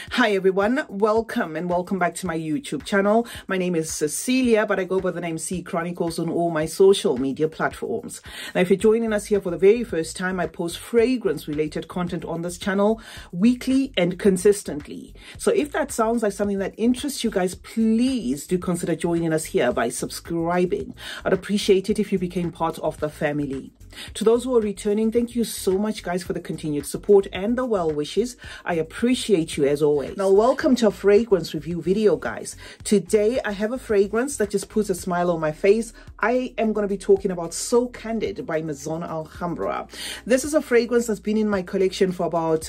Hi everyone, welcome and welcome back to my YouTube channel. My name is Cecilia, but I go by the name CeeChronicles on all my social media platforms. Now, if you're joining us here for the very first time, I post fragrance related content on this channel weekly and consistently. So if that sounds like something that interests you guys, please do consider joining us here by subscribing. I'd appreciate it if you became part of the family. To those who are returning, thank you so much guys for the continued support and the well wishes. I appreciate you as always. Now, welcome to a fragrance review video, guys. Today I have a fragrance that just puts a smile on my face. I am going to be talking about So Candid by Maison Alhambra. This is a fragrance that's been in my collection for about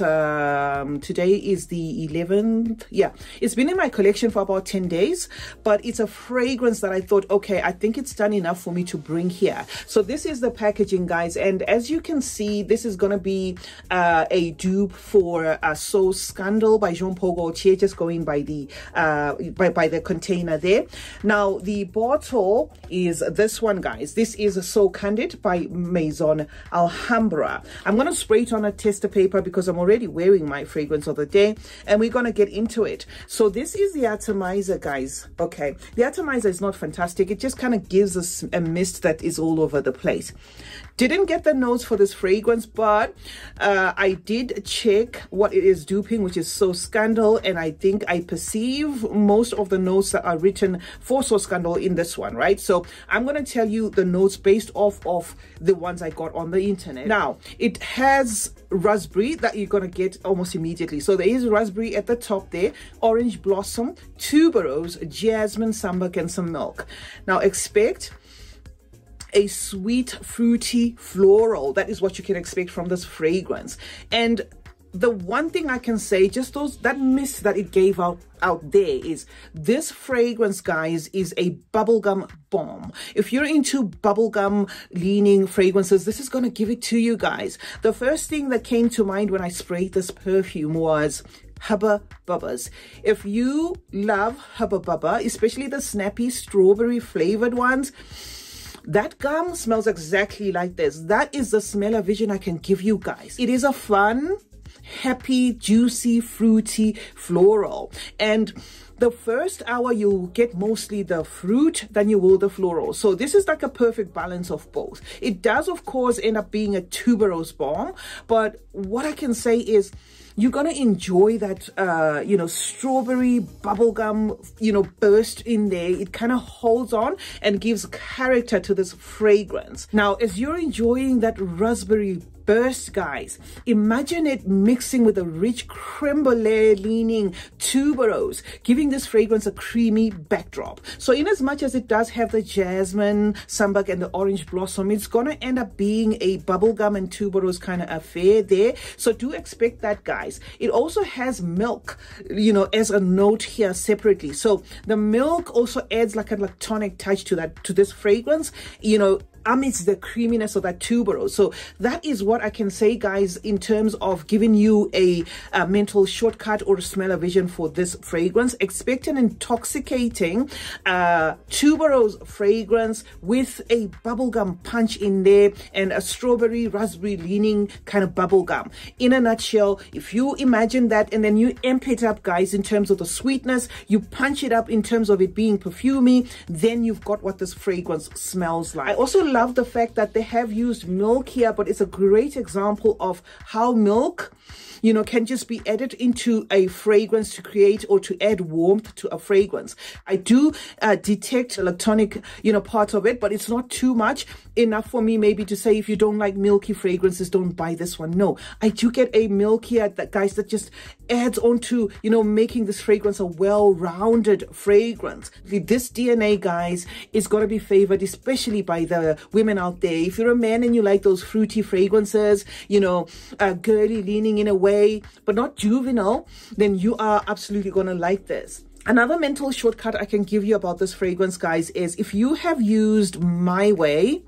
today is the 11th. Yeah, it's been in my collection for about 10 days, but it's a fragrance that I thought, okay, I think it's done enough for me to bring here. So this is the packaging, guys, and as you can see, this is going to be a dupe for So Scandal by Jean Paul Gaultier, just going by the by the container there. Now the bottle is this one, guys. This is So Candid by Maison Alhambra. I'm going to spray it on a tester paper because I'm already wearing my fragrance of the day, and we're going to get into it. So this is the atomizer, guys. Okay, the atomizer is not fantastic. It just kind of gives us a mist that is all over the place. Didn't get the notes for this fragrance, but I did check what it is duping, which is So Scandal, and I think I perceive most of the notes that are written for So Scandal in this one, right? So I'm going to tell you the notes based off of the ones I got on the internet. Now, it has raspberry that you're going to get almost immediately. So there is raspberry at the top there, orange blossom, tuberose, jasmine, sambac, and some milk. Now expect a sweet, fruity, floral. That is what you can expect from this fragrance. And the one thing I can say, just that mist that it gave out there, is this fragrance, guys, is a bubblegum bomb. If you're into bubblegum leaning fragrances, this is going to give it to you guys. The first thing that came to mind when I sprayed this perfume was Hubba Bubbas. If you love Hubba Bubba, especially the snappy strawberry flavored ones, that gum smells exactly like this. That is the smell-o-vision I can give you guys. It is a fun, happy, juicy, fruity, floral. And the first hour you'll get mostly the fruit than you will the floral. So this is like a perfect balance of both. It does, of course, end up being a tuberose bomb, but what I can say is you're going to enjoy that, you know, strawberry bubblegum, you know, burst in there. It kind of holds on and gives character to this fragrance. Now, as you're enjoying that raspberry burst, guys, imagine it mixing with a rich creme brulee leaning tuberose, giving this fragrance a creamy backdrop. So in as much as it does have the jasmine, sambac, and the orange blossom, it's going to end up being a bubblegum and tuberose kind of affair there. So do expect that, guys. It also has milk, you know, as a note here separately. So the milk also adds like a lactonic touch to that, to this fragrance, you know, amidst the creaminess of that tuberose. So that is what I can say, guys, in terms of giving you a mental shortcut or smell-o-vision for this fragrance. Expect an intoxicating tuberose fragrance with a bubblegum punch in there and a strawberry raspberry leaning kind of bubblegum. In a nutshell, if you imagine that and then you amp it up, guys, in terms of the sweetness, you punch it up in terms of it being perfumey, then you've got what this fragrance smells like. I also love the fact that they have used milk here, but it's a great example of how milk, you know, can just be added into a fragrance to create or to add warmth to a fragrance. I do detect the lactonic, you know, part of it, but it's not too much. Enough for me maybe to say if you don't like milky fragrances, don't buy this one. No, I do get a milkier, that guys, that just adds on to, you know, making this fragrance a well-rounded fragrance. This DNA, guys, is going to be favored especially by the women out there. If you're a man and you like those fruity fragrances, you know, girly leaning in a way, but not juvenile, then you are absolutely going to like this. Another mental shortcut I can give you about this fragrance, guys, is if you have used My Way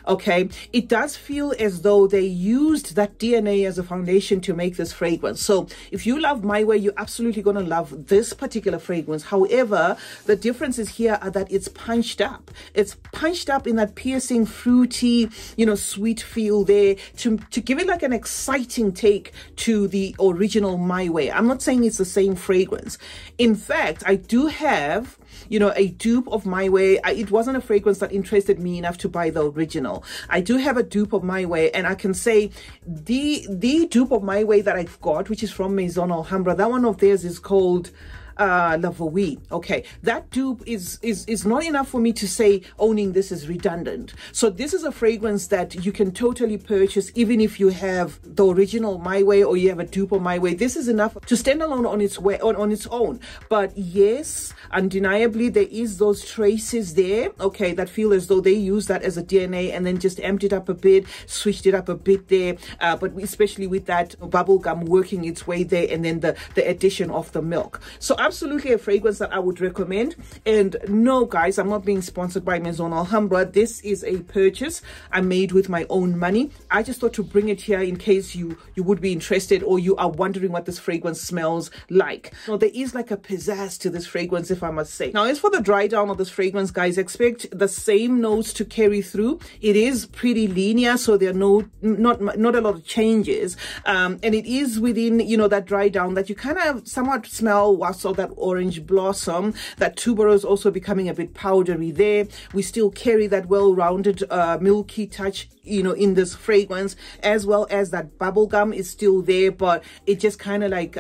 Okay, it does feel as though they used that DNA as a foundation to make this fragrance. So if you love My Way, you're absolutely going to love this particular fragrance. However, the differences here are that it's punched up. It's punched up in that piercing, fruity, you know, sweet feel there to give it like an exciting take to the original My Way. I'm not saying it's the same fragrance. In fact, I do have, you know, a dupe of My Way. It wasn't a fragrance that interested me enough to buy the original. I do have a dupe of My Way, and I can say the dupe of My Way that I've got, which is from Maison Alhambra, that one of theirs is called Lattafa. Okay, that dupe is not enough for me to say owning this is redundant. So this is a fragrance that you can totally purchase even if you have the original My Way or you have a dupe of My Way. This is enough to stand alone on its way on its own. But yes, undeniably there is those traces there, okay, that feel as though they use that as a DNA and then just amped it up a bit, switched it up a bit there, but especially with that bubble gum working its way there, and then the addition of the milk. So absolutely a fragrance that I would recommend. And no, guys, I'm not being sponsored by Maison Alhambra. This is a purchase I made with my own money. I just thought to bring it here in case you would be interested or you are wondering what this fragrance smells like. So there is like a pizzazz to this fragrance, if I must say. Now, as for the dry down of this fragrance, guys, expect the same notes to carry through. It is pretty linear, so there are not a lot of changes, and it is within, you know, that dry down that you kind of somewhat smell whilst that orange blossom. That tuberose also becoming a bit powdery there. We still carry that well-rounded milky touch, you know, in this fragrance, as well as that bubblegum is still there, but it just kind of like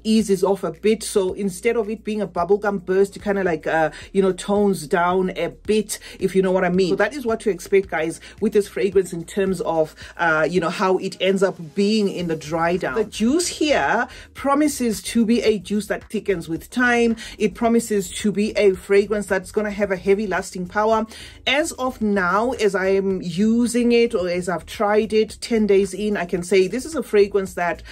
eases off a bit. So instead of it being a bubblegum burst, it kind of like you know, tones down a bit, if you know what I mean. So that is what to expect, guys, with this fragrance in terms of you know, how it ends up being in the dry down. The juice here promises to be a juice that thickens with time. It promises to be a fragrance that's going to have a heavy lasting power. As of now, as I am using it, or as I've tried it 10 days in, I can say this is a fragrance that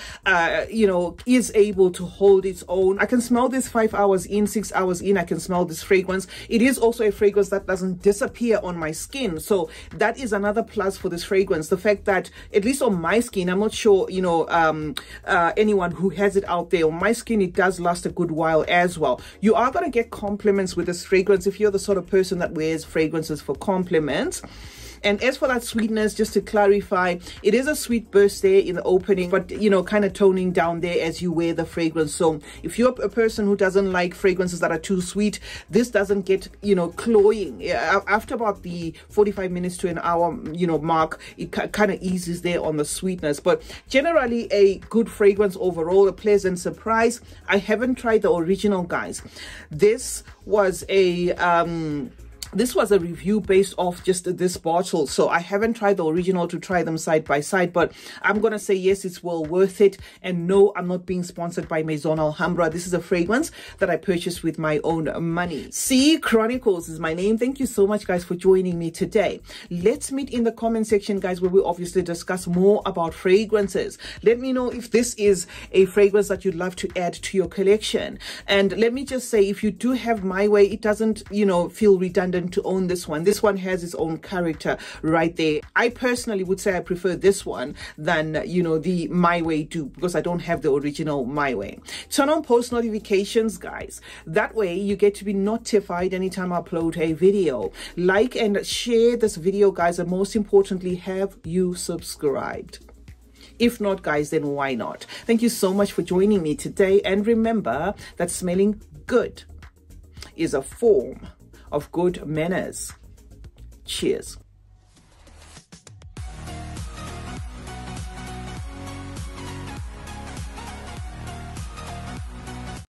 you know, is able to hold its own. I can smell this 5 hours in, 6 hours in. I can smell this fragrance. It is also a fragrance that doesn't disappear on my skin, so that is another plus for this fragrance. The fact that, at least on my skin, I'm not sure, you know, anyone who has it out there, on my skin it does last a good while as well. You are going to get compliments with this fragrance if you're the sort of person that wears fragrances for compliments. And as for that sweetness, just to clarify, it is a sweet burst there in the opening, but, you know, kind of toning down there as you wear the fragrance. So if you're a person who doesn't like fragrances that are too sweet, this doesn't get, you know, cloying. After about the 45 minutes to an hour, you know, mark, it kind of eases there on the sweetness. But generally a good fragrance overall, a pleasant surprise. I haven't tried the original, guys. This was a review based off just this bottle, so I haven't tried the original to try them side by side, but I'm gonna say yes, it's well worth it. And no, I'm not being sponsored by Maison Alhambra. This is a fragrance that I purchased with my own money. CeeChronicles is my name. Thank you so much, guys, for joining me today. Let's meet in the comment section, guys, where we obviously discuss more about fragrances. Let me know if this is a fragrance that you'd love to add to your collection. And let me just say, if you do have My Way, it doesn't, you know, feel redundant to own this one. This one has its own character right there. I personally would say I prefer this one than, you know, the My Way dupe, because I don't have the original My Way. Turn on post notifications, guys. That way you get to be notified anytime I upload a video. Like and share this video, guys, and most importantly, have you subscribed? If not, guys, then why not? Thank you so much for joining me today, and remember that smelling good is a form of good manners. Cheers.